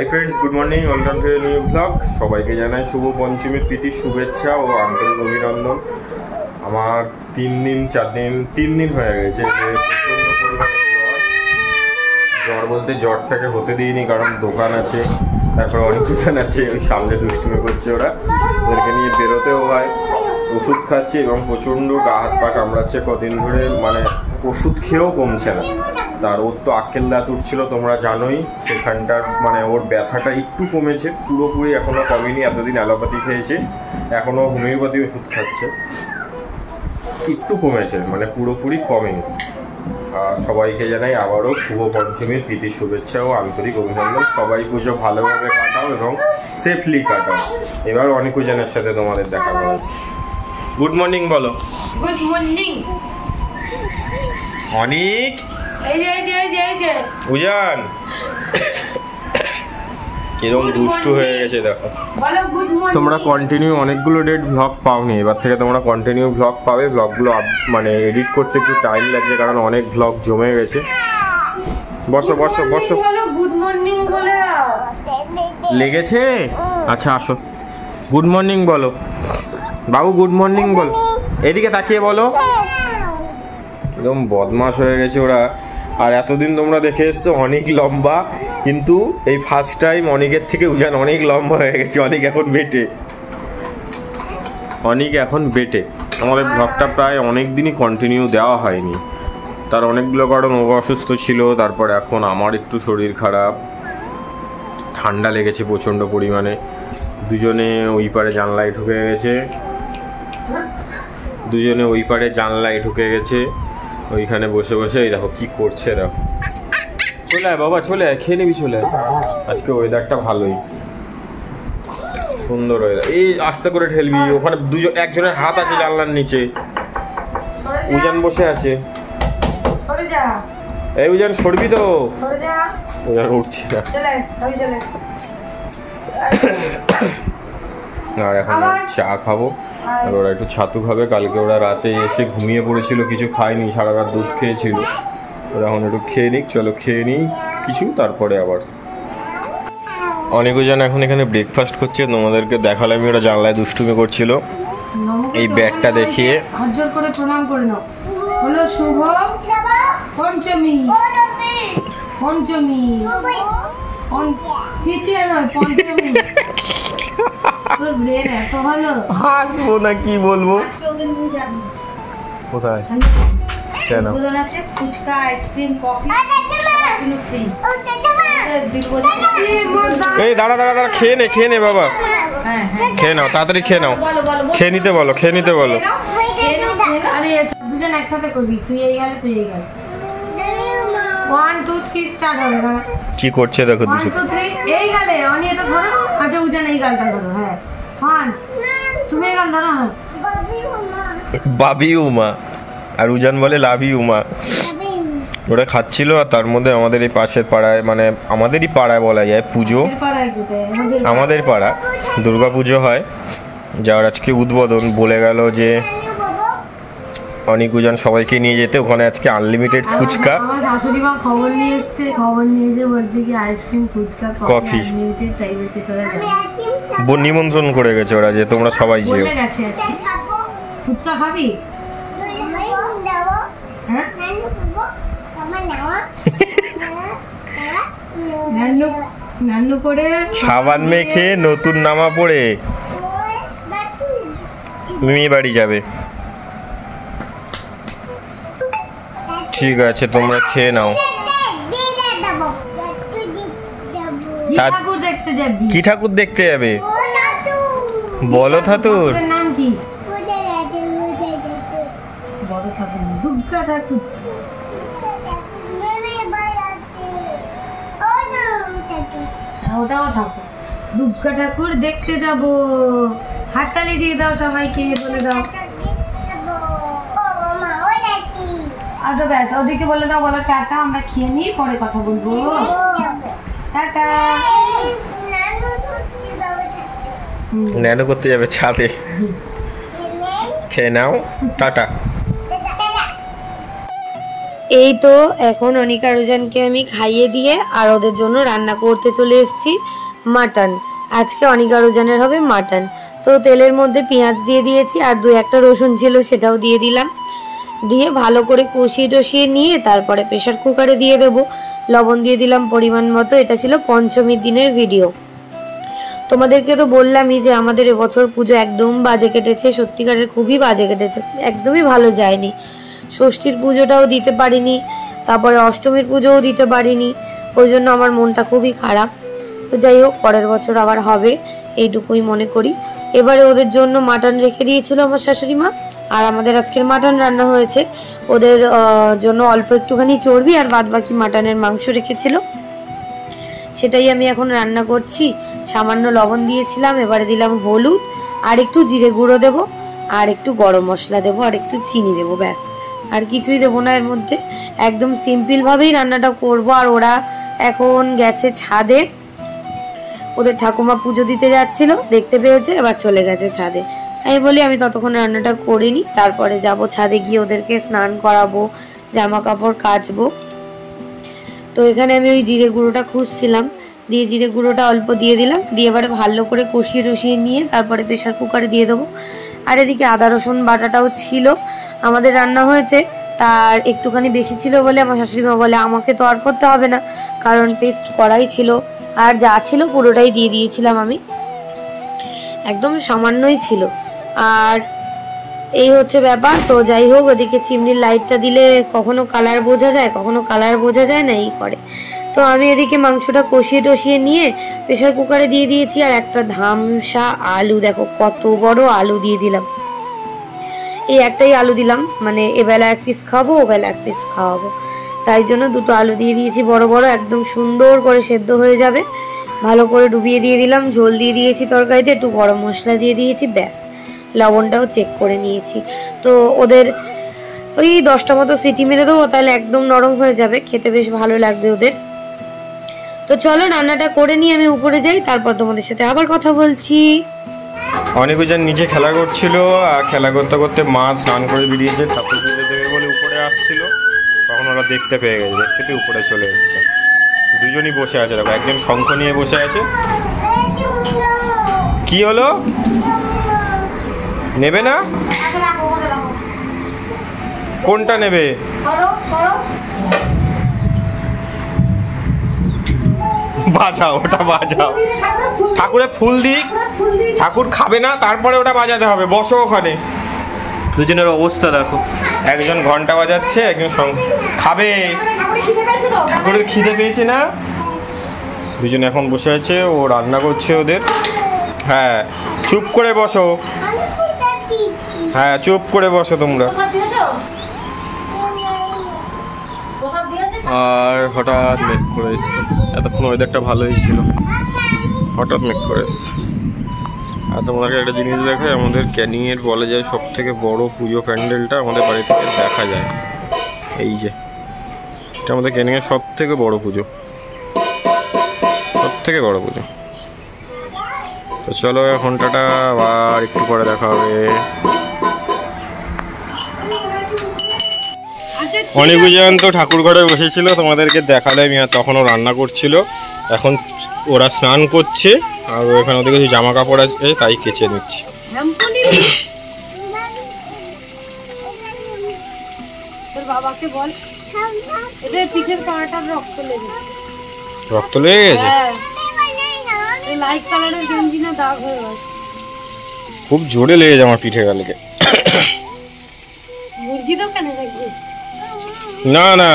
Hi friends, good morning, welcome to new blog. সবাইকে জানাই শুভ পঞ্চমীর প্রীতির শুভেচ্ছা ও আন্তরিক অভিনন্দন। আমার 3 দিন হয়ে গেছে যে প্রচণ্ড পরিমাণে জ্বর বলতে জ্বরটাকে হতে দিইনি, কারণ দোকান আছে, তারপরে অনেক দোকান আছে, ওই সামনে দুষ্টুমি করছে ওরা, ওদেরকে নিয়ে বেরোতেও হয়। ওষুধ খাচ্ছি এবং প্রচণ্ড গা হাত পা কামড়াচ্ছে কদিন ধরে, মানে ওষুধ খেয়েও কমছে না। তার ওর তো আক্কেল দাঁত উঠছিল, তোমরা জানোই, সেখানটার মানে ওর ব্যথাটা একটু কমেছে, পুরোপুরি এখনও কমেনি। এতদিন অ্যালোপ্যাথি খেয়েছে, এখনও হোমিওপ্যাথি ওষুধ খাচ্ছে, একটু কমেছে, মানে পুরোপুরি কমেনি। আর সবাইকে জানাই আবারও শুভ পঞ্চমীর প্রীতির শুভেচ্ছা ও আন্তরিক অভিনন্দন। সবাই পুজো ভালোভাবে কাটাও এবং সেফলি কাটাও। এবার অনেক জনের সাথে তোমাদের দেখা করো। গুড মর্নিং বলো। গুড মর্নিং অনেক এই যে উজান কিরকম দুষ্টু হয়ে গেছে দেখো। বলো গুড মর্নিং। তোমরা কন্টিনিউ অনেকগুলো ডেট ভ্লগ পাওনি, এবার থেকে তোমরা কন্টিনিউ ভ্লগ পাবে। ভ্লগগুলো মানে এডিট করতে একটু টাইম লাগছে, কারণ অনেক ভ্লগ জমে গেছে। বসো বসো বসো। বলো গুড মর্নিং বলে লেগেছে? আচ্ছা আসো, গুড মর্নিং বলো বাবু, গুড মর্নিং বলো। এদিকে তাকিয়ে বলো। একদম বদমাশ হয়ে গেছে ওরা। আর এতদিন তোমরা দেখে এসছো অনেক লম্বা, কিন্তু এই ফার্স্ট টাইম অনেকের থেকে উজান অনেক লম্বা হয়ে গেছে। অনেক এখন বেটে। আমাদের ব্লগটা প্রায় অনেক দিনই কন্টিনিউ দেওয়া হয়নি, তার অনেকগুলো কারণ। ও অসুস্থ ছিল, তারপর এখন আমার একটু শরীর খারাপ, ঠান্ডা লেগেছে প্রচণ্ড পরিমাণে। দুজনে ওই পারে জানলায় ঢুকে গেছে, ওইখানে বসে বসে এই দেখো কি করছে। দেখো, চলে আয় বাবা, চলে আয়, খেয়ে নিবি, চলে আয়। আজকে ওয়েদারটা ভালোই, সুন্দর ওয়েদার। এই আস্তে করে ঠেলবি, ওখানে একজনের হাত আছে জানলার নিচে। উজান বসে আছে। এই উজান সরবি তো, উজান উঠছে না। আর এখন চা খাবো, আর ওরা একটু ছাতু খাবে। কালকে ওরা রাতে এসে ঘুমিয়ে পড়েছিল, কিছু খায়নি, সারা রাত দুধ খেয়েছিল। ওরা এখন একটু খেয়ে নিক, চলো খেয়ে নিই কিছু, তারপরে আবার। অনেকজন এখন এখানে ব্রেকফাস্ট করছে, তোমাদেরকে দেখালাম। ওরা জানলায় দুষ্টুমি করছিল। এই ব্যাগটা দেখিয়ে হাত জোর করে প্রণাম করে নাও। হলো শুভ পঞ্চমী। তৃতীয়া নয়, পঞ্চমী। তোর ব্রেন এত ভালো। হাসবো না, কি বলবো। কোথায় কেন? আছে ফুচকা, আইসক্রিম, কফি ফ্রি। এই দাঁড়া, খেয়ে নে বাবা, খেয়ে নাও, তাড়াতাড়ি খেয়ে নাও। খেয়ে নিতে বলো। আরে দুজন একসাথে করবি, তুই এই গেলে 1 2 3 স্টার্ট হবে না? কি করছে দেখো। 1 2 3 এই গেলে অনি এটা ধরো। আচ্ছা উজান এই গালটা ধরো। হ্যাঁ 1 তুমি এই গাল ধরো। হ্যাঁ বাবি উমা, আর উজান বলে লাভি উমা। ওরা খাচ্ছিল, আর তার মধ্যে আমাদের এই পাশের পাড়ায়, মানে আমাদেরই পাড়ায় বলা যায়, পুজো, আমাদের পাড়া দুর্গা পুজো হয়, যার আজকে উদ্বোধন। বলে গেল যে অনেক উজান সবাইকে নিয়ে যেতে, ওখানে আজকে আনলিমিটেড ফুচকা। আমার শাশুড়ি মা খবর নিয়ে এসে বলছে কি আইসক্রিম, ফুচকা, কফি আনলিমিটেড, তাই বলছে তোরা যা। নিমন্ত্রণ করে গেছে ওরা যে তোমরা সবাই যেও। ফুচকা খাবি? হ্যাঁ নান্নু করে সাবান মেখে নতুন নামা পড়ে তুমি বাড়ি যাবে। ঠিক আছে, তোমরা খেয়ে নাও। কি ঠাকুর দেখতে যাবে? বলো ঠাকুর নাম কি? বড় ঠাকুর দুর্গা ঠাকুর। ওটাও ঠাকুর, দুর্গা ঠাকুর দেখতে যাব। হাততালি দিয়ে দাও সবাইকে, বলে দাও। আচ্ছা ব্যাস, ওদিকে বলে দাও, বলো টাটা, আমরা খেয়ে নিই, পরে কথা বলবো। টাটা। ন্যানো করতে যাবে ছাদে। খেয়ে নাও, টাটা। এই তো এখন অনিকা রোজানকে আমি খাইয়ে দিয়ে আর ওদের জন্য রান্না করতে চলে এসেছি মাটন। আজকে অনিকা রোজানের হবে মাটন। তো তেলের মধ্যে পেঁয়াজ দিয়ে দিয়েছি আর 2-1টা রসুন ছিল সেটাও দিয়ে দিলাম, দিয়ে ভালো করে কষিয়ে টষিয়ে নিয়ে তারপরে প্রেশার কুকারে দিয়ে দেবো। লবণ দিয়ে দিলাম পরিমাণ মতো। এটা ছিল পঞ্চমীর দিনের ভিডিও। তোমাদেরকে তো বললামই যে আমাদের এবছর পুজো একদম বাজে কেটেছে, সত্যিকারের খুবই বাজে কেটেছে, একদমই ভালো যায়নি। ষষ্ঠীর পুজোটাও দিতে পারিনি, তারপরে অষ্টমীর পুজোও দিতে পারিনি, ওই জন্য আমার মনটা খুবই খারাপ। তো যাই হোক, পরের বছর আবার হবে এইটুকুই মনে করি। এবারে ওদের জন্য মাটন রেখে দিয়েছিল আমার শাশুড়ি মা, আর আমাদের আজকের মাটন রান্না হয়েছে। ওদের জন্য অল্প একটুখানি চর্বি আর বাদ বাকি মাটনের মাংস রেখেছিল, সেটাই আমি এখন রান্না করছি। সামান্য লবণ দিয়েছিলাম, এবারে দিলাম হলুদ, আর একটু জিরে গুঁড়ো দেবো, আর একটু গরম মশলা দেবো, আর একটু চিনি দেবো, ব্যাস আর কিছুই দেবো না এর মধ্যে। একদম সিম্পলভাবেই রান্নাটা করব। আর ওরা এখন গেছে ছাদে, ওদের ঠাকুমা পুজো দিতে যাচ্ছিল, দেখতে পেয়েছে, এবার চলে গেছে ছাদে। আমি বলি আমি ততক্ষণ রান্নাটা করে নিই, তারপরে যাব ছাদে গিয়ে ওদেরকে স্নান করাবো, জামা কাপড় কাচবো। তো এখানে আমি ওই জিরে গুঁড়োটা খুঁজছিলাম, দিয়ে জিরে গুঁড়োটা অল্প দিয়ে দিলাম, দিয়ে এবারে ভালো করে কষিয়ে টষিয়ে নিয়ে তারপরে প্রেশার কুকারে দিয়ে দেবো। আর এদিকে আদা রসুন বাটাটাও ছিল, আমাদের রান্না হয়েছে তার একটুখানি বেশি ছিল বলে আমার শাশুড়ি মা বলে আমাকে তো আর করতে হবে না, কারণ পেস্ট করাই ছিল, আর যা ছিল পুরোটাই দিয়ে দিয়েছিলাম আমি, একদম সামান্যই ছিল। আর এই হচ্ছে ব্যাপার। তো যাই হোক, ওদিকে চিমনির লাইটটা দিলে কখনো কালার বোঝা যায়, কখনো কালার বোঝা যায় না, এই করে। তো আমি এদিকে মাংসটা কষিয়ে টষিয়ে নিয়ে প্রেশার কুকারে দিয়ে দিয়েছি। আর একটা ধামসা আলু, দেখো কত বড় আলু দিয়ে দিলাম, এই একটাই আলু দিলাম, মানে এবেলা 1 পিস খাবো, ওবেলা 1 পিস খাওয়াবো, তাই জন্য 2টো আলু দিয়ে দিয়েছি বড় বড়, একদম সুন্দর করে সেদ্ধ হয়ে যাবে। ভালো করে ডুবিয়ে দিয়ে দিলাম, ঝোল দিয়ে দিয়েছি তরকারিতে, একটু গরম মশলা দিয়ে দিয়েছি, ব্যাস লবণটাও চেক করে নিয়েছি। তো ওদের ওই 10টা মতো সিটি মেরে দেবো, তাহলে একদম নরম হয়ে যাবে, খেতে বেশ ভালো লাগবে ওদের। তো চলো রান্নাটা করে নিয়ে আমি উপরে যাই, তারপর তোমাদের সাথে আবার কথা বলছি। অনিকুজান নিচে খেলা করছিল, আর খেলা করতে করতে মা স্নান করে বেরিয়েছে, ঠাকুর পুজো দেবে বলে উপরে আসছিল, তখন ওরা দেখতে পেয়ে গেছে, দেখতে পেয়ে উপরে চলে এসছে। দুজনই বসে আছে, দেখো একজন শঙ্খ নিয়ে বসে আছে। কি হলো, নেবে না? কোনটা নেবে? বাজাও, ওটা বাজাও। ঠাকুরে ফুল দিক, ঠাকুর খাবে না, তারপরে ওটা বাজাতে হবে। বসো ওখানে। দুজনের অবস্থা দেখো, একজন ঘন্টা বাজাচ্ছে, একজন খাবে। ঠাকুরের খিদে পেয়েছে না? দুজনে এখন বসে আছে, ও রান্না করছে ওদের। হ্যাঁ, চুপ করে বসো। হ্যাঁ, চুপ করে বসো তোমরা। আর হঠাৎ মেঘ করে এসছে, এতক্ষণ ওয়েদারটা ভালোই ছিল, হঠাৎ মেঘ করে এসছে। আর তোমাদেরকে একটা জিনিস দেখো, আমাদের ক্যানিংয়ের বলা যায় সব থেকে বড় পুজো প্যান্ডেলটা আমাদের বাড়ি থেকে দেখা যায়। এই যে এটা আমাদের ক্যানিংয়ের সব থেকে বড় পুজো, সব থেকে বড় পুজো। তো চলো এখন টাটা, আবার একটু পরে দেখা হবে। অনিকুজান তো ঠাকুর ঘরে বসেছিল, তোমাদেরকে দেখালে আমি, তখনও রান্না করছিল। এখন ওরা স্নান করছে, আর ওখানে ওদের কিছু জামা কাপড় আছে, তাই কেচে নিচ্ছি। বাবাকে বল, এদের পিঠের কাঁটা রক্ত লেগেছে। রক্ত লেগে গেছে? এই লাইট কালারের গেঞ্জি না দাগ হয়ে গেছে, খুব জোরে লেগেছে আমার পিঠে গালেকে। মুরগি দোকানে দেখবি? না না,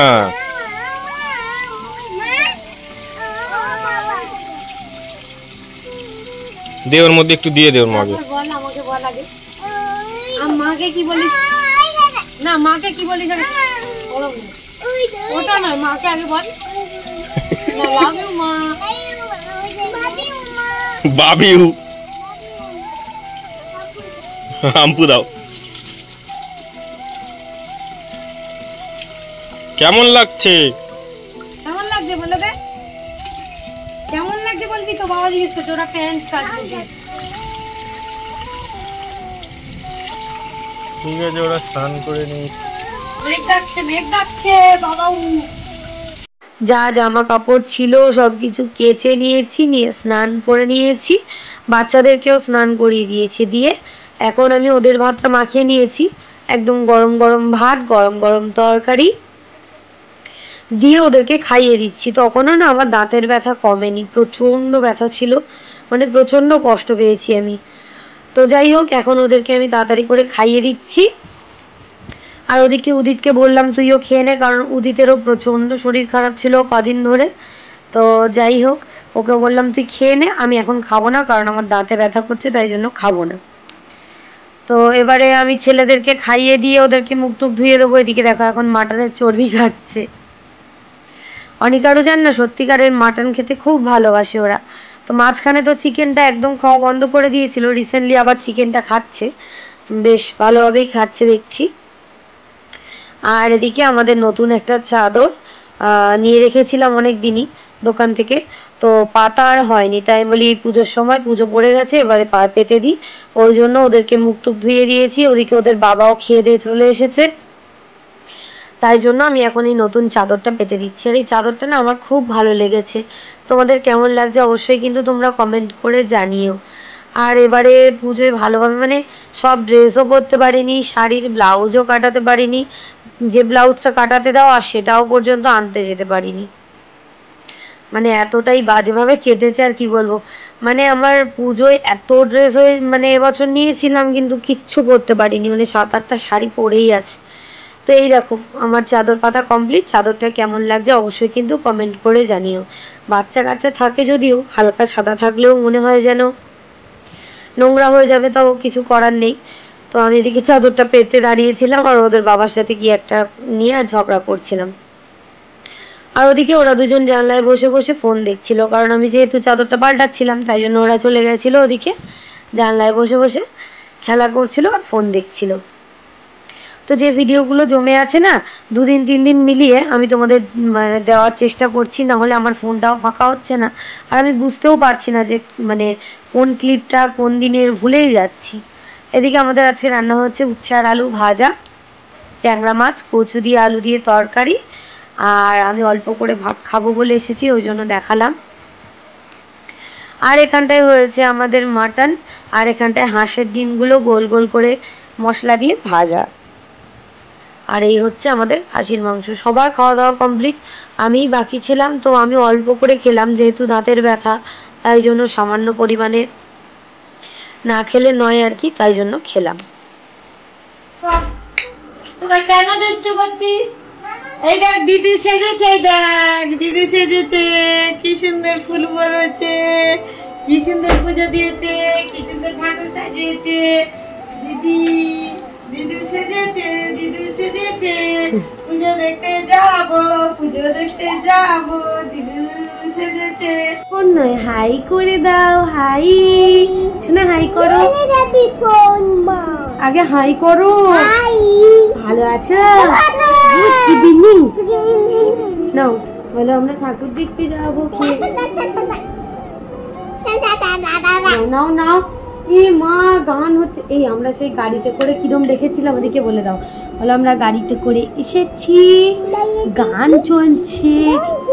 দে ওর মধ্যে একটু দিয়ে দে ওর মাকে। বল, আমাকে বল আগে। মাকে কি বলিস? না, মাকে কি বলিস? ওটা নয়, মাকে আগে বল। লাভ ইউ মা। বাবিউ আম্পু দাও। কেমন লাগছে? কেমন লাগছে বলে দে, কেমন লাগছে বলবি তো। বাবা জিজ্ঞেস করছে, ওরা প্যান্ট কাটবে। ঠিক আছে, ওরা স্নান করে নি। যা জামা কাপড় ছিল সবকিছু কেচে নিয়েছি, নিয়ে স্নান করে নিয়েছি, বাচ্চাদেরকেও স্নান করিয়ে দিয়েছি। দিয়ে এখন আমি ওদের ভাতটা মাখিয়ে নিয়েছি, একদম গরম গরম ভাত, গরম গরম তরকারি দিয়ে ওদেরকে খাইয়ে দিচ্ছি। তখনও না আমার দাঁতের ব্যথা কমেনি, প্রচণ্ড ব্যথা ছিল, মানে প্রচণ্ড কষ্ট পেয়েছি আমি। তো যাই হোক, এখন ওদেরকে আমি তাড়াতাড়ি করে খাইয়ে দিচ্ছি। আর ওদিকে উদিতকে বললাম তুইও খেয়ে নে, কারণ উদিতেরও প্রচণ্ড শরীর খারাপ ছিল কদিন ধরে। তো যাই হোক, ওকে বললাম তুই খেয়ে নে, আমি এখন খাবো না, কারণ আমার দাঁতে ব্যথা করছে, তাই জন্য খাবো না। তো এবারে আমি ছেলেদেরকে খাইয়ে দিয়ে ওদেরকে মুখ টুক ধুয়ে দেবো। এদিকে দেখো এখন মাটনের চর্বি খাচ্ছে। অনিকারও জান না, সত্যিকারের মাটন খেতে খুব ভালোবাসে ওরা। তো মাঝখানে তো চিকেনটা একদম খাওয়া বন্ধ করে দিয়েছিল, রিসেন্টলি আবার চিকেনটা খাচ্ছে, বেশ ভালোভাবেই খাচ্ছে দেখছি। আর এদিকে আমাদের নতুন একটা চাদর নিয়ে রেখেছিলাম অনেক দিনই দোকান থেকে, তো পাতা আর হয়নি, তাই বলি এই পুজোর সময়, পুজো পড়ে গেছে, এবারে পা পেতে দিই, ওই জন্য ওদেরকে মুখ টুক ধুয়ে দিয়েছি। ওদিকে ওদের বাবাও খেয়ে দিয়ে চলে এসেছে, তাই জন্য আমি এখন এই নতুন চাদরটা পেতে দিচ্ছি। আর এই চাদরটা না আমার খুব ভালো লেগেছে, তোমাদের কেমন লাগছে অবশ্যই কিন্তু তোমরা কমেন্ট করে জানিও। আর এবারে পুজোয় ভালোভাবে মানে সব ড্রেসও পরতে পারিনি, শাড়ির ব্লাউজও কাটাতে পারিনি, যে ব্লাউজটা কাটাতে দাও আর সেটাও পর্যন্ত আনতে যেতে পারিনি, মানে এতটাই বাজেভাবে কেটেছে আর কি বলবো। মানে আমার পুজোয় এত ড্রেস হয়ে মানে এবছর নিয়েছিলাম, কিন্তু কিচ্ছু পরতে পারিনি, মানে 7-8টা শাড়ি পরেই আছে। তো এই দেখো আমার চাদর পাতা কমপ্লিট। চাদরটা কেমন লাগছে অবশ্যই কিন্তু কমেন্ট করে জানিও। বাচ্চা কাচ্চা থাকে যদিও, হালকা সাদা থাকলেও মনে হয় যেন নোংরা হয়ে যাবে, তাও কিছু করার নেই। তো আমি এদিকে চাদরটা পেতে দাঁড়িয়েছিলাম, আর ওদের বাবার সাথে কি একটা নিয়ে ঝগড়া করছিলাম। আর ওদিকে ওরা দুজন জানলায় বসে বসে ফোন দেখছিল, কারণ আমি যেহেতু চাদরটা পাল্টাচ্ছিলাম, তাই জন্য ওরা চলে গেছিল ওদিকে, জানলায় বসে বসে খেলা করছিল আর ফোন দেখছিল। তো যে ভিডিওগুলো জমে আছে না 2-3 দিন মিলিয়ে আমি তোমাদের মানে দেওয়ার চেষ্টা করছি, না হলে আমার ফোনটাও ফাঁকা হচ্ছে না, আর আমি বুঝতেও পারছি না যে মানে কোন ক্লিপটা কোন দিনের, ভুলেই যাচ্ছি। এদিকে আমাদের আজকে রান্না হচ্ছে উচ্ছে আর আলু ভাজা, ট্যাংরা মাছ, কচু দিয়ে আলু দিয়ে তরকারি, আর আমি অল্প করে ভাত খাবো বলে এসেছি, ওই জন্য দেখালাম। আর এখানটায় হয়েছে আমাদের মাটন, আর এখানটায় হাঁসের ডিমগুলো গোল গোল করে মশলা দিয়ে ভাজা। আর এই হচ্ছে আমাদের খাসির মাংস। সবার খাওয়া দাওয়া কমপ্লিট, আমি বাকি ছিলাম, তো আমি অল্প করে খেলাম, যেহেতু দাঁতের ব্যথা, তাই জন্য সামান্য পরিমাণে, না খেলে নয় আর কি, তাই জন্য খেলাম। তোরা কেন দুষ্টু করছিস? এই দেখ দিদি সেজেছে, দেখ দিদি সেজেছে, কি সুন্দর ফুল পরেছে, কি সুন্দর পুজো দিয়েছে, কি সুন্দর ঠাকুর সাজিয়েছে। দিদি দিদি সেজেছে, দিদি সেজেছে, পুজো দেখতে যাবো, পুজো দেখতে যাবো, দিদি সেজেছে। ফোন নয়, হাই করে দাও, হাই শোনা, হাই করো, আগে হাই করো। ভালো আছো? গুড ইভিনিং নাও, বলো আমরা ঠাকুর দেখতে যাবো, নাও নাও। এ মা গান হচ্ছে, এই আমরা সেই গাড়িতে করে কিরম দেখেছিলাম, ওদিকে বলে দাও, বলো আমরা গাড়িতে করে এসেছি, গান চলছে,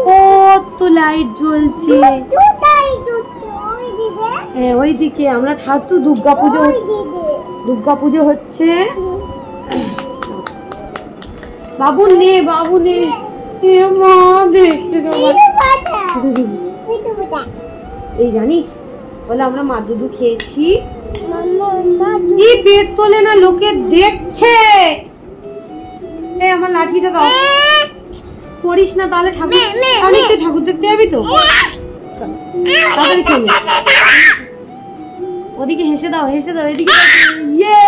কত লাইট জ্বলছে, ওইদিকে আমরা ঠাকুর, দুর্গা পুজো হচ্ছে। বাবু নে, বাবু নে, এ মা দেখতে এই জানিস, বলে আমরা মা দুধু খেয়েছি, পেট তোলে না, লোকে দেখছে। এই আমার লাঠিটা দাও, করিস না তাহলে, ঠাকুর অনেকটা ঠাকুর দেখতে যাবি তো, ওদিকে হেসে দাও, হেসে দাও, এদিকে ইয়ে,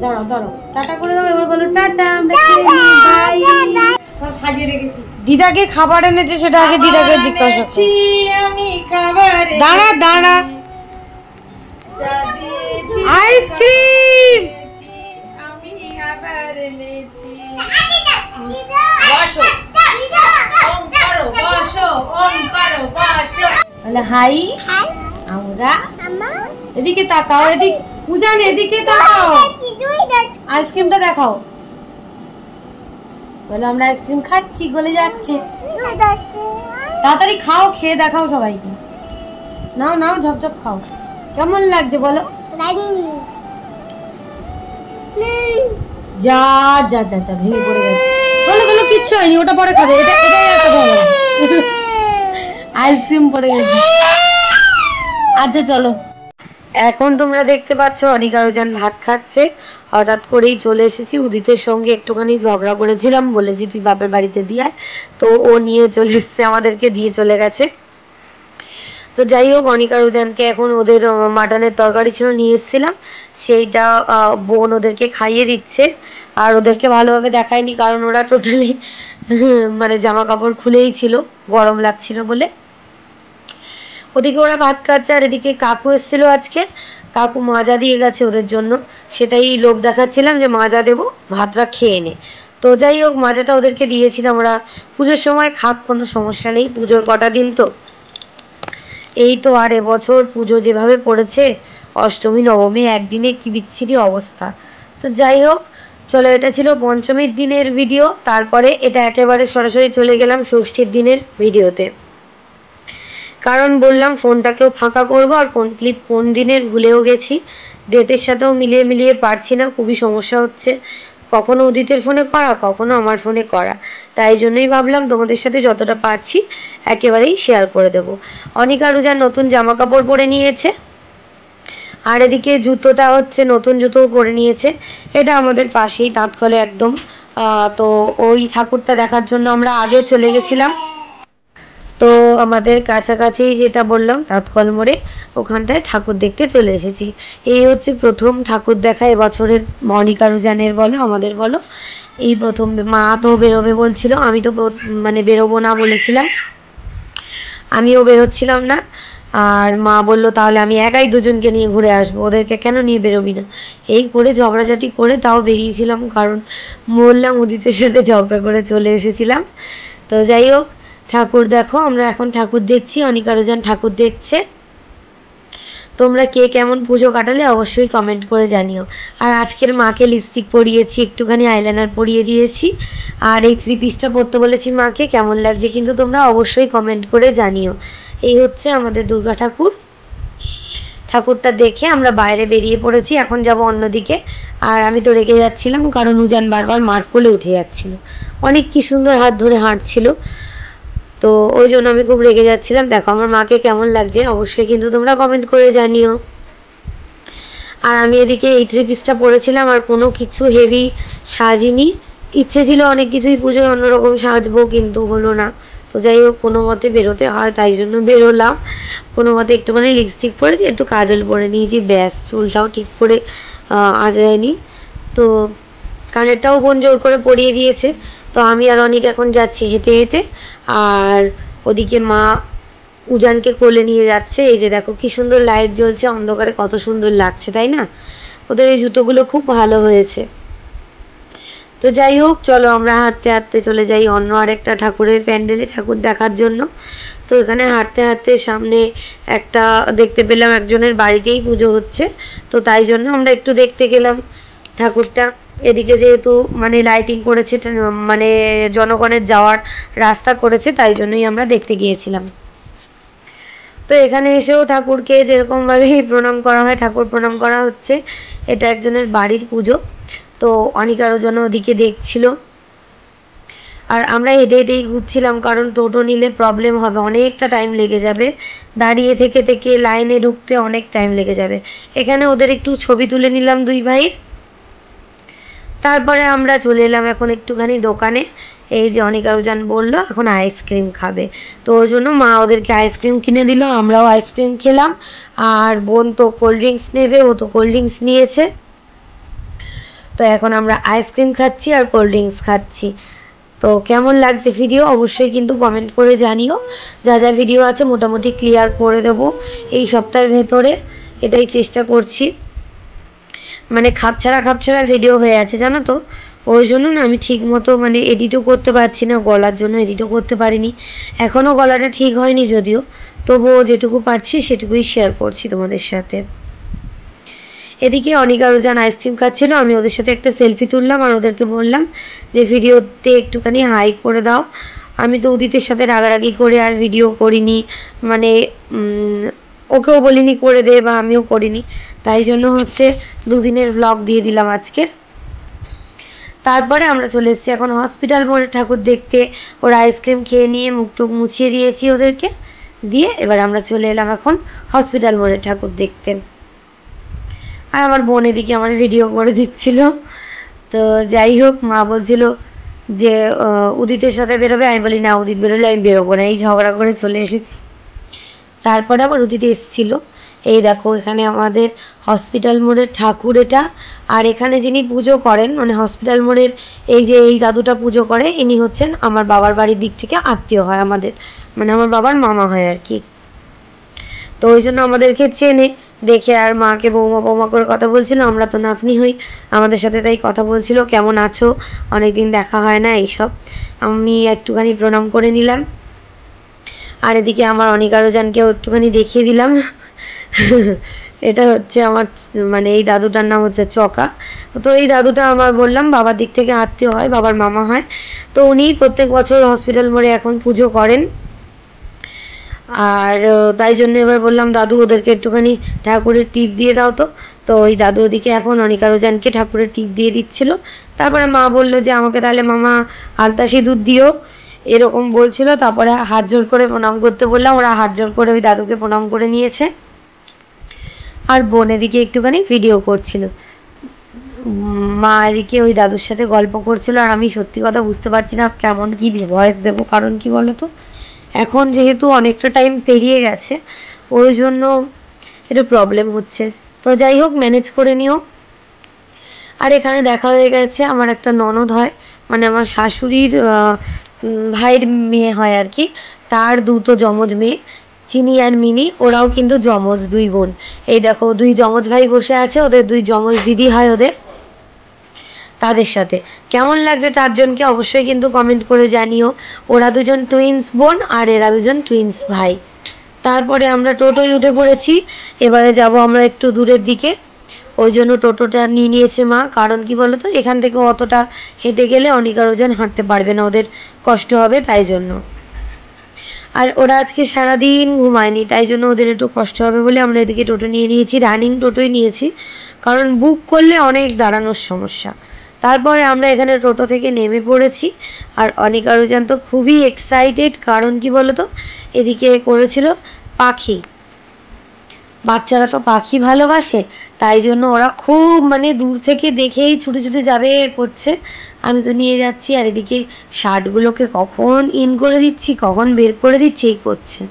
দাঁড়াও দাঁড়াও, টাটা করে দাও, এবার বলো টাটা, আমরা বাই। সব সাজিয়ে রেখেছি। দিদাকে খাবার এনেছে, সেটা আগে দিদাকে জিজ্ঞাসা করছি। আমি খাবার, দাঁড়া দাঁড়া, আইসক্রিম আমি আবার এনেছি। হাই, আমরা এদিকে তাকাও, এদিকে পূজান এদিকে তাকাও, আইসক্রিমটা দেখাও, বলো আমরা আইসক্রিম খাচ্ছি, গলে যাচ্ছে। তাড়াতাড়ি খাও, খেয়ে দেখাও সবাইকে। নাও নাও, ঝপঝপ খাও। কেমন লাগছে বলো? যা যা যা যা, ভেঙে পড়ে গেছে। বলো বলো, কিচ্ছু হয়নি, ওটা পরে খাবে। এটাই একটা ভালো আইসক্রিম পড়ে গেছে। আচ্ছা চলো, এখন তোমরা দেখতে পাচ্ছ অনিকা রোজান ভাত খাচ্ছে। হঠাৎ করেই চলে এসেছি, উদিতের সঙ্গে একটুখানি ঝগড়া করেছিলাম, বলেছি তুই বাপের বাড়িতে দিয়ে আয়, তো ও নিয়ে চলে এসছে, আমাদেরকে দিয়ে চলে গেছে। তো যাই হোক, অনিকা রোজানকে এখন ওদের মাটনের তরকারি ছিল নিয়ে এসেছিলাম, সেইটা বোন ওদেরকে খাইয়ে দিচ্ছে। আর ওদেরকে ভালোভাবে দেখায়নি, কারণ ওরা টোটালি মানে জামা কাপড় খুলেই ছিল, গরম লাগছিল বলে। ওদিকে ওরা ভাত খাচ্ছে, আর এদিকে কাকু এসেছিল আজকে, কাকু মাজা দিয়ে গেছে ওদের জন্য, সেটাই লোভ দেখাচ্ছিলাম যে মাজা দেবো, ভাতটা খেয়ে নে। তো যাই হোক, মাজাটা ওদেরকে দিয়েছিলাম, ওরা পুজোর সময় খাক, কোনো সমস্যা নেই, পুজোর কটা দিন তো। এই তো আর এবছর পুজো যেভাবে পড়েছে, অষ্টমী নবমী একদিনে কি বিচ্ছিরি অবস্থা। তো যাই হোক চলো, এটা ছিল পঞ্চমীর দিনের ভিডিও, তারপরে এটা একেবারে সরাসরি চলে গেলাম ষষ্ঠীর দিনের ভিডিওতে। কারণ বললাম ফোনটাকেও ফাঁকা করবো, আর কোন ক্লিপ কোন দিনের ভুলেও গেছি, ডেটের সাথেও মিলিয়ে পারছি না, খুবই সমস্যা হচ্ছে, কখনো উদিতের ফোনে করা, কখনো আমার ফোনে করা। তাই জন্যই ভাবলাম তোমাদের সাথে যতটা পারছি একেবারেই শেয়ার করে দেব। অনিকা রোজান নতুন জামা কাপড় পরে নিয়েছে, আর এদিকে জুতোটা হচ্ছে নতুন জুতোও পরে নিয়েছে। এটা আমাদের পাশেই তাঁতকলে একদম। তো ওই ঠাকুরটা দেখার জন্য আমরা আগে চলে গেছিলাম। তো আমাদের কাছাকাছি যেটা বললাম তাঁতকল মোড়ে, ওখানটায় ঠাকুর দেখতে চলে এসেছি। এই হচ্ছে প্রথম ঠাকুর দেখা এবছরের অনিকা রোজানের বলো আমাদের বলো, এই প্রথম। মা তো বেরোবে বলছিল, আমি তো মানে বেরোবো না বলেছিলাম, আমিও বেরোচ্ছিলাম না। আর মা বললো তাহলে আমি একাই দুজনকে নিয়ে ঘুরে আসবো, ওদেরকে কেন নিয়ে বেরোবি না। এই করে ঝগড়াঝাটি করে তাও বেরিয়েছিলাম, কারণ বললাম উদিতের সাথে ঝগড়া করে চলে এসেছিলাম। তো যাই হোক, ঠাকুর দেখো, আমরা এখন ঠাকুর দেখছি, অনিকা রোজান ঠাকুর দেখছে। তোমরা কে কেমন পুজো কাটালে অবশ্যই কমেন্ট করে জানিও। আর আজকের মাকে লিপস্টিক পরিয়েছি, একটুখানি আইলাইনার পরিয়ে দিয়েছি, আর এই 3 পিসটা পরতে বলেছি মাকে, কেমন লাগছে কিন্তু তোমরা অবশ্যই কমেন্ট করে জানিও। এই হচ্ছে আমাদের দুর্গা ঠাকুর। ঠাকুরটা দেখে আমরা বাইরে বেরিয়ে পড়েছি, এখন যাব অন্যদিকে। আর আমি তো রেগে যাচ্ছিলাম, কারণ উজান বারবার মার কোলে উঠে যাচ্ছিল, অনেক কি সুন্দর হাত ধরে হাঁটছিল, তো ওই জন্য আমি খুব রেগে যাচ্ছিলাম। দেখো আমার মাকে কেমন লাগছে অবশ্যই কিন্তু তোমরা কমেন্ট করে জানিও। আর আমি এদিকে এই 3 পিসটা পরেছিলাম, আর কোনো কিছু হেভি সাজিনি, ইচ্ছে ছিল অনেক কিছুই পুজোয় অন্যরকম সাজবো, কিন্তু হলো না। তো যাই হোক, কোনো মতে বেরোতে হয়, তাই জন্য বেরোলাম। কোনো মতে একটুখানি লিপস্টিক পরেছি, একটু কাজল পরে নিয়েছি, ব্যাস, চুলটাও ঠিক করে আজরাইনি। তো কানেরটাও বোন জোর করে পরিয়ে দিয়েছে। তো আমি আর অনেক এখন যাচ্ছি হেঁটে হেঁটে, আর ওদিকে মা উজানকে কোলে নিয়ে যাচ্ছে। এই যে দেখো কি সুন্দর লাইট জ্বলছে, অন্ধকারে কত সুন্দর লাগছে, তাই না? ওদের এই জুতোগুলো খুব ভালো হয়েছে। তো যাই হোক, চলো আমরা হাঁটতে হাঁটতে চলে যাই অন্য আরেকটা ঠাকুরের প্যান্ডেলে ঠাকুর দেখার জন্য। তো এখানে হাঁটতে হাঁটতে সামনে একটা দেখতে পেলাম একজনের বাড়িতেই পুজো হচ্ছে, তো তাই জন্য আমরা একটু দেখতে গেলাম ঠাকুরটা। এদিকে যেহেতু মানে লাইটিং করেছে, মানে জনগণের যাওয়ার রাস্তা করেছে, তাই জন্যই আমরা দেখতে গিয়েছিলাম। তো এখানে এসেও ঠাকুরকে যেরকমভাবে প্রণাম করা হয়, ঠাকুর প্রণাম করা হচ্ছে। এটা একজনের বাড়ির পুজো, তো অনিকারও জন্য ওদিকে দেখছিল। আর আমরা হেঁটে হেঁটেই ঘুরছিলাম, কারণ টোটো নিলে প্রবলেম হবে, অনেকটা টাইম লেগে যাবে, দাঁড়িয়ে থেকে থেকে লাইনে ঢুকতে অনেক টাইম লেগে যাবে। এখানে ওদের একটু ছবি তুলে নিলাম দুই ভাইয়ের, তারপরে আমরা চলে এলাম এখন একটুখানি দোকানে। এই যে অনিকা রোজান বললো এখন আইসক্রিম খাবে, তো ওই জন্য মা ওদেরকে আইসক্রিম কিনে দিল, আমরাও আইসক্রিম খেলাম। আর বোন তো কোল্ড ড্রিঙ্কস নেবে, ও তো কোল্ড ড্রিঙ্কস নিয়েছে। তো এখন আমরা আইসক্রিম খাচ্ছি আর কোল্ড ড্রিঙ্কস খাচ্ছি। তো কেমন লাগছে ভিডিও অবশ্যই কিন্তু কমেন্ট করে জানিও। যা যা ভিডিও আছে মোটামুটি ক্লিয়ার করে দেবো এই সপ্তাহের ভেতরে, এটাই চেষ্টা করছি। মানে খাপছাড়া ভিডিও হয়ে আছে জানো তো, ওই জন্য না আমি ঠিক মতো মানে এডিটও করতে পারছি না, গলার জন্য এডিটও করতে পারিনি। এখনও গলাটা ঠিক হয়নি যদিও, তবুও যেটুকু পারছি সেটুকুই শেয়ার করছি তোমাদের সাথে। এদিকে অনিকা রোজান আইসক্রিম খাচ্ছিল, আমি ওদের সাথে একটা সেলফি তুললাম আর ওদেরকে বললাম যে ভিডিওতে একটুখানি হাই করে দাও। আমি তো উদিতের সাথে রাগারাগি করে আর ভিডিও করিনি, মানে ওকেও বলিনি করে দে বা আমিও করিনি, তাই জন্য হচ্ছে 2 দিনের ব্লগ দিয়ে দিলাম আজকের। তারপরে আমরা চলে এসেছি এখন হসপিটাল মোড়ে ঠাকুর দেখতে। ওরা আইসক্রিম খেয়ে নিয়ে মুখ টুক মুছিয়ে দিয়েছি ওদেরকে দিয়ে, এবার আমরা চলে এলাম এখন হসপিটাল মোড়ে ঠাকুর দেখতে। আর আমার বোন এদিকে আমার ভিডিও করে দিচ্ছিল। তো যাই হোক, মা বলছিল যে উদিতের সাথে বেরোবে, আমি বলি না উদিত বেরোলে আমি বেরোবো না, এই ঝগড়া করে চলে এসেছি। তারপরে আবার উদিত এসেছিল। এই দেখো এখানে আমাদের হসপিটাল মোড়ের ঠাকুর এটা, আর এখানে যিনি পুজো করেন মানে হসপিটাল মোড়ের এই যে এই দাদুটা পুজো করে, ইনি হচ্ছেন আমার বাবার বাড়ির দিক থেকে আত্মীয় হয় আমাদের, মানে আমার বাবার মামা হয় আর কি। তো ওই জন্য আমাদেরকে চেনে দেখে আর মাকে বৌমা বৌমা করে কথা বলছিল, আমরা তো নাতনি হই, আমাদের সাথে তাই কথা বলছিল কেমন আছো, অনেকদিন দেখা হয় না এইসব। আমি একটুখানি প্রণাম করে নিলাম, আর এদিকে আমার অনিকা রোজানকেও একটুখানি দেখিয়ে দিলাম। এটা হচ্ছে আমার মানে এই দাদুটার নাম হচ্ছে চকা। তো এই দাদুটা আমার বললাম বাবার দিক থেকে আত্মীয় হয়, বাবার মামা হয়। তো উনি প্রত্যেক বছর হসপিটাল মোড়ে এখন পুজো করেন, আর তাই জন্য এবার বললাম দাদু ওদেরকে একটুখানি ঠাকুরের টিপ দিয়ে দাও। তো ওই দাদু ওদিকে এখন অনিকা রোজানকে ঠাকুরের টিপ দিয়ে দিচ্ছিল। তারপরে মা বললো যে আমাকে তাহলে মামা আলতা সিঁদুর দিও, এরকম বলছিল। তারপরে হাত জোর করে প্রণাম করতে বললাম, ওরা হাত জোর করে ওই দাদুকে প্রণাম করে নিয়েছে। আর বোন এদিকে একটুখানি ভিডিও করছিল, মা এদিকে ওই দাদুর সাথে গল্প করছিল। আর আমি সত্যি কথা বুঝতে পারছি না কেমন কি ভয়েস দেবো, কারণ কি বলতো এখন যেহেতু অনেকটা টাইম পেরিয়ে গেছে ওই জন্য এটা প্রবলেম হচ্ছে। তো যাই হোক ম্যানেজ করে নিও। আর এখানে দেখা হয়ে গেছে আমার একটা ননদ হয়, মানে আমার শাশুড়ির ভাইয়ের মেয়ে হয় আর কি, তার দুটো যমজ মেয়ে চিনি আর মিনি, ওরাও কিন্তু যমজ 2 বোন। এই দেখো 2 যমজ ভাই বসে আছে, ওদের 2 যমজ দিদি হয় ওদের। তাদের সাথে কেমন লাগছে 4 জনকে অবশ্যই কিন্তু কমেন্ট করে জানিও। ওরা 2 জন টুইন্স বোন আর এরা 2 জন টুইন্স ভাই। তারপরে আমরা টোটোয় উঠে পড়েছি, এবারে যাব আমরা একটু দূরের দিকে, ওই জন্য টোটোটা নিয়ে নিয়েছে মা। কারণ কি বলতো এখান থেকে অতটা হেঁটে গেলে অনিকা রোজান হাঁটতে পারবে না, ওদের কষ্ট হবে, তাই জন্য। আর ওরা আজকে সারাদিন ঘুমায়নি, তাই জন্য ওদের একটু কষ্ট হবে বলে আমরা এদিকে টোটো নিয়ে নিয়েছি, রানিং টোটোই নিয়েছি, কারণ বুক করলে অনেক দাঁড়ানোর সমস্যা। তারপরে আমরা এখানে টোটো থেকে নেমে পড়েছি। আর অনিকা রোজান তো খুবই এক্সাইটেড, কারণ কি বলতো এদিকে করেছিল পাখি, বাচ্চারা তো পাখি ভালোবাসে, তাই জন্য ওরা খুব মানে দূর থেকে দেখেই ছুটে ছুটে যাবে করছে। আমি তো নিয়ে যাচ্ছি, আর এদিকে শার্টগুলোকে কখন ইন করে দিচ্ছি কখন বের করে দিচ্ছি এই করছে।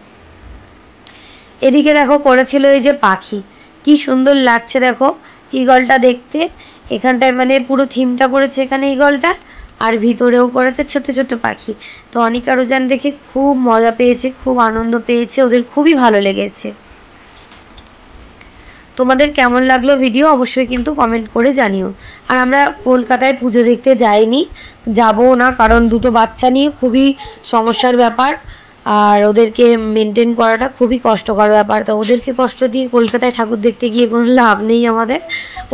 এদিকে দেখো করেছিল এই যে পাখি, কি সুন্দর লাগছে দেখো ঈগলটা দেখতে। এখানটায় মানে পুরো থিমটা করেছে এখানে ঈগলটা, আর ভিতরেও করেছে ছোট ছোট পাখি। তো অনিকা রোজান দেখে খুব মজা পেয়েছে, খুব আনন্দ পেয়েছে, ওদের খুবই ভালো লেগেছে। তোমাদের কেমন লাগলো ভিডিও অবশ্যই কিন্তু কমেন্ট করে জানিও। আর আমরা কলকাতায় পুজো দেখতে যাইনি, যাবো না, কারণ 2টো বাচ্চা নিয়ে খুবই সমস্যার ব্যাপার, আর ওদেরকে মেনটেন করাটা খুবই কষ্টকর ব্যাপার। তো ওদেরকে কষ্ট দিয়ে কলকাতায় ঠাকুর দেখতে গিয়ে কোনো লাভ নেই আমাদের,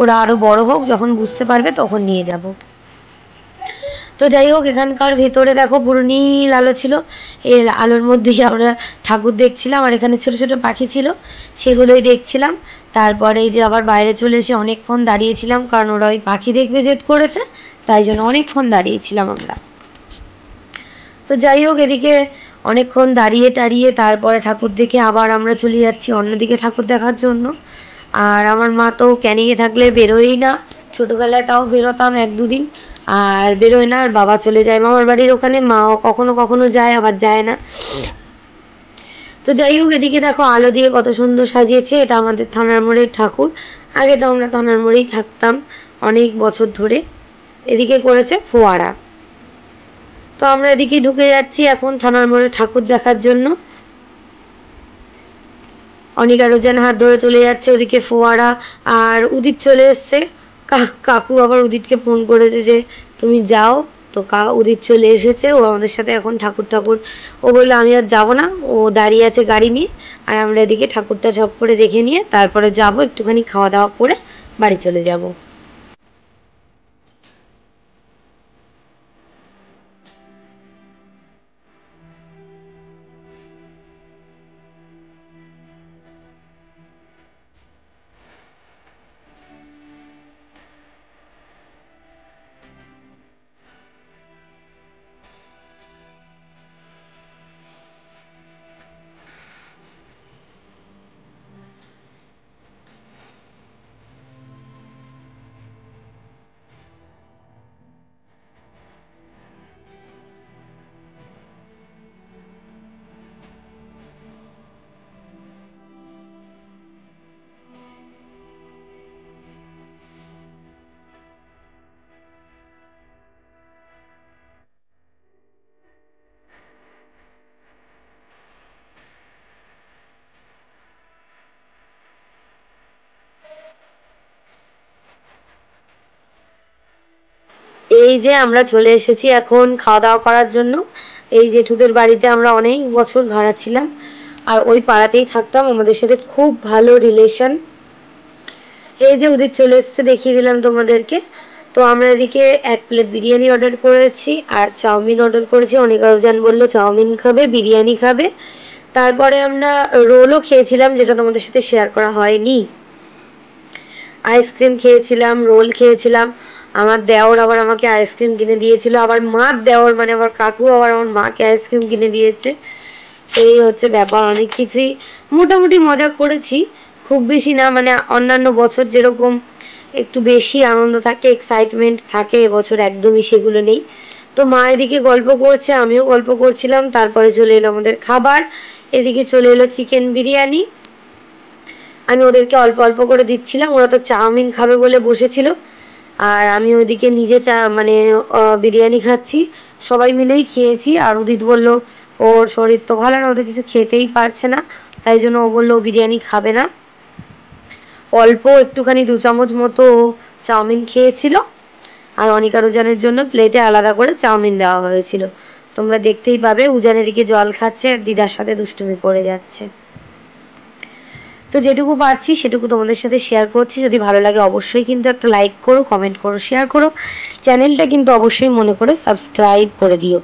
ওরা আরও বড় হোক, যখন বুঝতে পারবে তখন নিয়ে যাব। তো যাই হোক এখানকার ভেতরে দেখো পুরো নীল আলো ছিল, এই আলোর মধ্যেই আমরা ঠাকুর দেখছিলাম, আর এখানে ছোট ছোট পাখি ছিল সেগুলোই দেখছিলাম। তারপরে এই যে আবার বাইরে চলে এসে অনেকক্ষণ দাঁড়িয়েছিলাম, কারণ ওরা ওই পাখি দেখবে জেদ করেছে, তাই জন্য অনেকক্ষণ দাঁড়িয়েছিলাম আমরা। তো যাই হোক এদিকে অনেকক্ষণ দাঁড়িয়ে টাড়িয়ে তারপরে ঠাকুর দেখে আবার আমরা চলে যাচ্ছি অন্যদিকে ঠাকুর দেখার জন্য। আর আমার মা তো ক্যানিংয়ে থাকলে বেরোয়ই না, ছোটোবেলায় তাও বেরোতাম 1-2 দিন, আর বেরোয় না, আর বাবা চলে যায় মামার বাড়ির ওখানে, মাও কখনো কখনো যায় আবার যায় না। তো যাই হোক এদিকে দেখো আলো দিয়ে কত সুন্দর সাজিয়েছে, এটা আমাদের থানার মোড়ের ঠাকুর। আগে তো আমরা থানার মোড়েই থাকতাম অনেক বছর ধরে। এদিকে করেছে ফোয়ারা। তো আমরা এদিকে ঢুকে যাচ্ছি এখন থানার মোড়ে ঠাকুর দেখার জন্য। অনিকা রোজান হাত ধরে চলে যাচ্ছে, ওদিকে ফোয়ারা, আর উদিত চলে এসছে। কাকু আবার উদিতকে ফোন করেছে যে তুমি যাও, তো উদিত চলে এসেছে, ও আমাদের সাথে এখন ঠাকুর ও বললো আমি আর যাবো না, ও দাঁড়িয়ে আছে গাড়ি নিয়ে। আর আমরা এদিকে ঠাকুরটা ঝপ করে দেখে নিয়ে তারপরে যাব, একটুখানি খাওয়া দাওয়া করে বাড়ি চলে যাব। এই যে আমরা চলে এসেছি এখন খাওয়া দাওয়া করার জন্য। এই জেঠুদের বাড়িতে আমরা অনেক বছর ভাড়া ছিলাম, আর ওই পাড়াতেই থাকতাম, আমাদের সাথে খুব ভালো রিলেশন। এই যে ওদের চলে এসছে, দেখিয়ে দিলাম তোমাদেরকে। তো আমরা এদিকে 1 প্লেট বিরিয়ানি অর্ডার করেছি আর চাউমিন অর্ডার করেছি। অনেক আরোজান বললো চাউমিন খাবে, বিরিয়ানি খাবে। তারপরে আমরা রোলও খেয়েছিলাম, যেটা তোমাদের সাথে শেয়ার করা হয়নি। আইসক্রিম খেয়েছিলাম, রোল খেয়েছিলাম। আমার দেওর আবার আমাকে আইসক্রিম কিনে দিয়েছিল, আবার মার দেওর মানে আমার কাকু আবার আমার মাকে আইসক্রিম কিনে দিয়েছে। এই হচ্ছে ব্যাপার, অনেক কিছুই মোটামুটি মজা করেছি, খুব বেশি না। মানে অন্যান্য বছর যেরকম একটু বেশি আনন্দ থাকে, এক্সাইটমেন্ট থাকে, এবছর একদমই সেগুলো নেই। তো মা এদিকে গল্প করছে, আমিও গল্প করছিলাম। তারপরে চলে এলো আমাদের খাবার। এদিকে চলে এলো চিকেন বিরিয়ানি। আমি ওদেরকে অল্প অল্প করে দিচ্ছিলাম, ওরা তো চাউমিন খাবে বলে বসেছিল, আর আমি ওইদিকে নিজে বিরিয়ানি খাচ্ছি। সবাই মিলেই খেয়েছি। আর উদিত বললো ওর শরীর তো ভালো না, ওদের কিছু খেতেই পারছে না, তাই জন্য ও বললো বিরিয়ানি খাবে না। অল্প একটুখানি 2 চামচ মতো চাউমিন খেয়েছিল, আর অনিকা উজানের জন্য প্লেটে আলাদা করে চাউমিন দেওয়া হয়েছিল। তোমরা দেখতেই পাবে, উজানের দিকে জল খাচ্ছে আর দিদার সাথে দুষ্টুমি করে যাচ্ছে। তো যেটুকু পারছি সেটুকু তোমাদের সাথে শেয়ার করছি। যদি ভালো লাগে অবশ্যই কিন্তু একটা লাইক করো, কমেন্ট করো, শেয়ার করো। চ্যানেলটা কিন্তু অবশ্যই মনে করে সাবস্ক্রাইব করে দিও।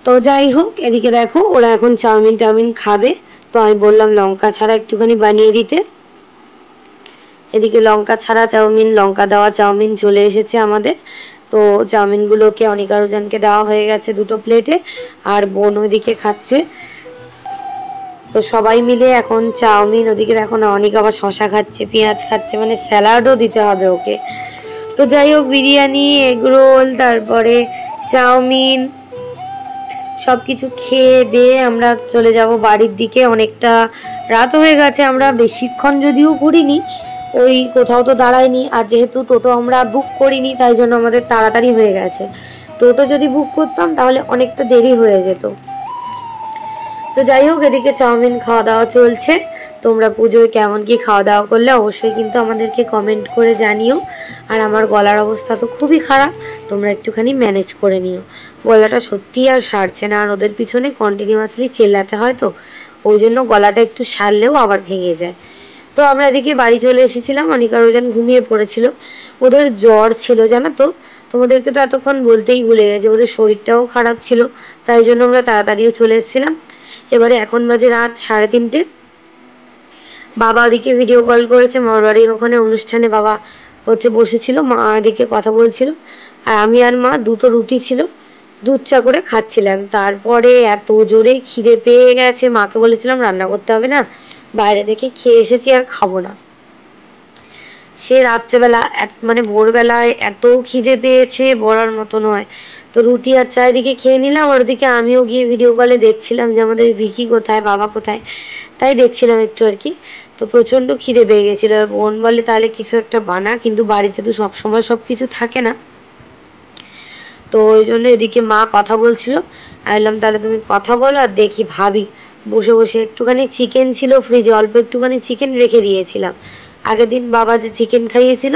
তো যাই হোক, এদিকে দেখো ওরা এখন চাউমিন খাবে। তো আমি বললাম লঙ্কা ছাড়া একটুখানি বানিয়ে দিতে। এদিকে লঙ্কা ছাড়া চাউমিন, লঙ্কা দেওয়া চাউমিন চলে এসেছে আমাদের। তো চাউমিনগুলোকে অনিকা রোজানকে দেওয়া হয়ে গেছে 2টো প্লেটে, আর বোন ওইদিকে খাচ্ছে। তো সবাই মিলে এখন চাউমিন, ওদিকে দেখো না অনেক আবার শশা খাচ্ছে, পেঁয়াজ খাচ্ছে, মানে স্যালাডও দিতে হবে ওকে। তো যাই হোক, বিরিয়ানি, এগরোল, তারপরে চাউমিন সব কিছু খেয়ে দিয়ে আমরা চলে যাব বাড়ির দিকে। অনেকটা রাত হয়ে গেছে, আমরা বেশিক্ষণ যদিও ঘুরিনি, ওই কোথাও তো দাঁড়াইনি। আর যেহেতু টোটো আমরা বুক করিনি, তাই জন্য আমাদের তাড়াতাড়ি হয়ে গেছে। টোটো যদি বুক করতাম তাহলে অনেকটা দেরি হয়ে যেত। তো যাই হোক, এদিকে চাউমিন খাওয়া দাওয়া চলছে। তোমরা পুজোয় কেমন কি খাওয়া দাওয়া করলে অবশ্যই কিন্তু আমাদেরকে কমেন্ট করে জানিও। আর আমার গলার অবস্থা তো খুবই খারাপ, তোমরা একটুখানি ম্যানেজ করে নিও। গলাটা সত্যিই আর সারছে না, আর ওদের পিছনে কন্টিনিউয়াসলি চেল্লাতে হয়, তো ওই জন্য গলাটা একটু সারলেও আবার ভেঙে যায়। তো আমরা এদিকে বাড়ি চলে এসেছিলাম। অনিকা রোজান ঘুমিয়ে পড়েছিল, ওদের জ্বর ছিল জানো তো। তোমাদেরকে তো এতক্ষণ বলতেই ভুলে গেছে, ওদের শরীরটাও খারাপ ছিল, তাই জন্য আমরা তাড়াতাড়িও চলে এসেছিলাম। এবারে এখন বাজে রাত 3:30। বাবা ওদিকে ভিডিও কল করেছে, মামার বাড়ির ওখানে অনুষ্ঠানে বাবা হচ্ছে বসেছিল, মা এদিকে কথা বলছিল, আর আমি আর মা 2টো রুটি ছিল, দুধ চা করে খাচ্ছিলাম। তারপরে এত জোরে খিদে পেয়ে গেছে, মাকে বলেছিলাম রান্না করতে হবে না, বাইরে থেকে খেয়ে এসেছি, আর খাবো না। সে রাত্রেবেলা মানে ভোরবেলায় এত খিদে পেয়েছে বলার মতো নয়। তো রুটি আর চা এদিকে খেয়ে নিলাম, আর ওদিকে আমিও গিয়ে ভিডিও কলে দেখছিলাম যে আমাদের ভিকি কোথায়, বাবা কোথায়, তাই দেখছিলাম একটু আর কি। তো প্রচণ্ড খিদে পেয়ে গেছিলো, আর বোন বলে তাহলে কিছু একটা বানা, কিন্তু বাড়িতে তো সবসময় সব কিছু থাকে না। তো ওই জন্য এদিকে মা কথা বলছিল, আমি বললাম তাহলে তুমি কথা বলো আর দেখি ভাবি। বসে বসে একটুখানি চিকেন ছিল ফ্রিজে, অল্প একটুখানি চিকেন রেখে দিয়েছিলাম। আগের দিন বাবা যে চিকেন খাইয়েছিল,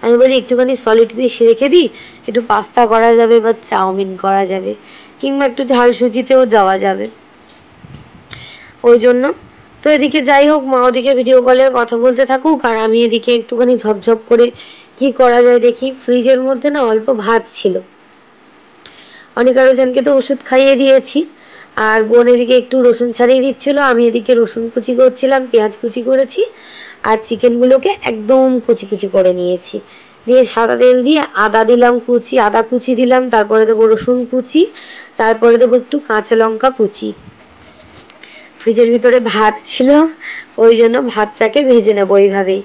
আমি বলি একটুখানি সলিড পিস রেখে দিই, একটু পাস্তা করা যাবে বা চাউমিন করা যাবে, কিংবা একটু ঝাল সুজিতেও দেওয়া যাবে। ওই জন্য তো এদিকে যাই হোক, মা ওদিকে ভিডিও কলে কথা বলতে থাকুক আর আমি এদিকে একটুখানি ঝপঝপ করে কি করা যায় দেখি। ফ্রিজের মধ্যে না অল্প ভাত ছিল, অনেক আরো জনকে তো ওষুধ খাইয়ে দিয়েছি, আর বোন এদিকে একটু রসুন ছাড়িয়ে দিচ্ছিল, আমি এদিকে রসুন কুচি করছিলাম, পেঁয়াজ কুচি করেছি, আর চিকেনগুলোকে একদম কুচি কুচি করে নিয়েছি। দিয়ে সাদা তেল দিয়ে আদা দিলাম কুচি, আদা কুচি দিলাম, তারপরে দেবো রসুন কুচি, তারপরে দেবো একটু কাঁচা লঙ্কা কুচি। ফ্রিজের ভিতরে ভাত ছিল, ওই জন্য ভাতটাকে ভেজে নেবো এইভাবেই।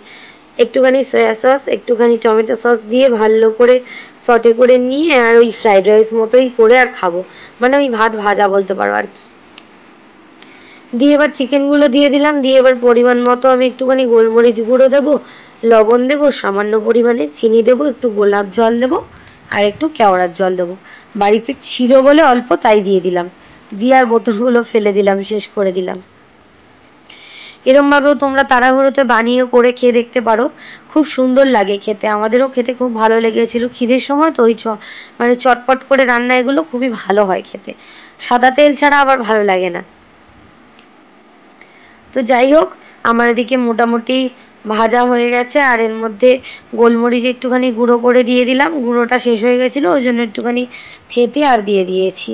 একটুখানি সয়া সস, একটুখানি টমেটো সস দিয়ে ভালো করে সটে করে নিয়ে আর ওই ফ্রাইড রাইস মতোই করে আর খাবো, মানে ওই ভাত ভাজা বলতে পারো আর কি। দিয়ে এবার চিকেনগুলো দিয়ে দিলাম, দিয়ে এবার পরিমাণ মতো আমি একটুখানি গোলমরিচ গুঁড়ো দেবো, লবণ দেবো, সামান্য পরিমাণে চিনি দেবো, একটু গোলাপ জল দেবো, আর একটু কেওড়ার জল দেবো। বাড়িতে ছিল বলে অল্প তাই দিয়ে দিলাম, দিয়ে আর বোতলগুলো ফেলে দিলাম, শেষ করে দিলাম। এরমভাবেও তোমরা তাড়াহুড়োতে বানিয়ে করে খেয়ে দেখতে পারো, খুব সুন্দর লাগে খেতে। আমাদেরও খেতে খুব ভালো লেগেছিল খিদের সময়, তো ওই মানে চটপট করে রান্না এগুলো খুবই ভালো হয় খেতে, সাদা তেল ছাড়া আবার ভালো লাগে না। তো যাই হোক, আমার এদিকে মোটামুটি ভাজা হয়ে গেছে, আর এর মধ্যে গোলমরিচ একটুখানি গুঁড়ো করে দিয়ে দিলাম, গুঁড়োটা শেষ হয়ে গেছিলো ওই জন্য একটুখানি থেঁতে আর দিয়ে দিয়েছি।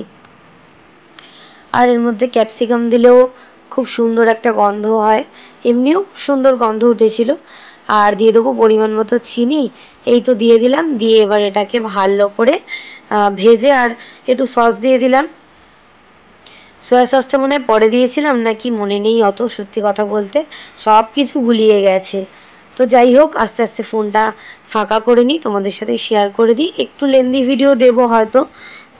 আর এর মধ্যে ক্যাপসিকাম দিলেও খুব সুন্দর একটা গন্ধ হয়, এমনিও সুন্দর গন্ধ উঠেছিল। আর দিয়ে দেবো পরিমাণ মতো চিনি, এই তো দিয়ে দিলাম। দিয়ে এবার এটাকে ভালো করে ভেজে আর একটু সস দিয়ে দিলাম। সয়া সসটা মনে হয় পরে দিয়েছিলাম নাকি মনে নেই অত, সত্যি কথা বলতে সব কিছু গুলিয়ে গেছে। তো যাই হোক, আস্তে আস্তে ফোনটা ফাঁকা করে নিই, তোমাদের সাথে শেয়ার করে দিই। একটু লেন্দি ভিডিও দেবো হয়তো,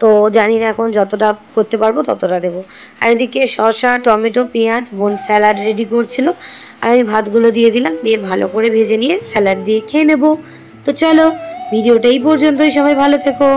তো জানি না এখন যতটা করতে পারবো ততটা দেবো। আর এদিকে শসা, টমেটো, পেঁয়াজ বোন স্যালাড রেডি করছিল, আর আমি ভাতগুলো দিয়ে দিলাম, দিয়ে ভালো করে ভেজে নিয়ে স্যালাড দিয়ে খেয়ে নেবো। তো চলো, ভিডিওটা এই পর্যন্তই, সবাই ভালো থেকো।